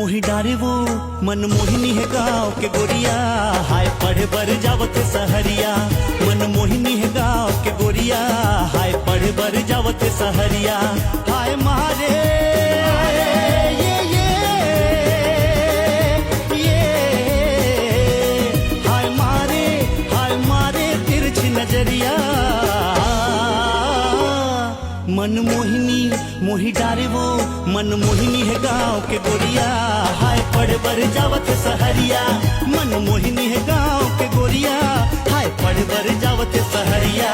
मोही डारे वो मन मोहिनी है गाँव के गोरिया, हाय पढ़े बर जावत सहरिया। मन मोहिनी है गाँव के गोरिया, हाय पढ़े बर जावत सहरिया। हाय मारे नजरिया। मन मोहिनी मोही डारे वो मन मोहिनी है गाँव के गोरिया, हाय पढ़े बर जावत सहरिया। मन मोहिनी है गाँव के गोरिया, हाय पढ़े बर जावत सहरिया।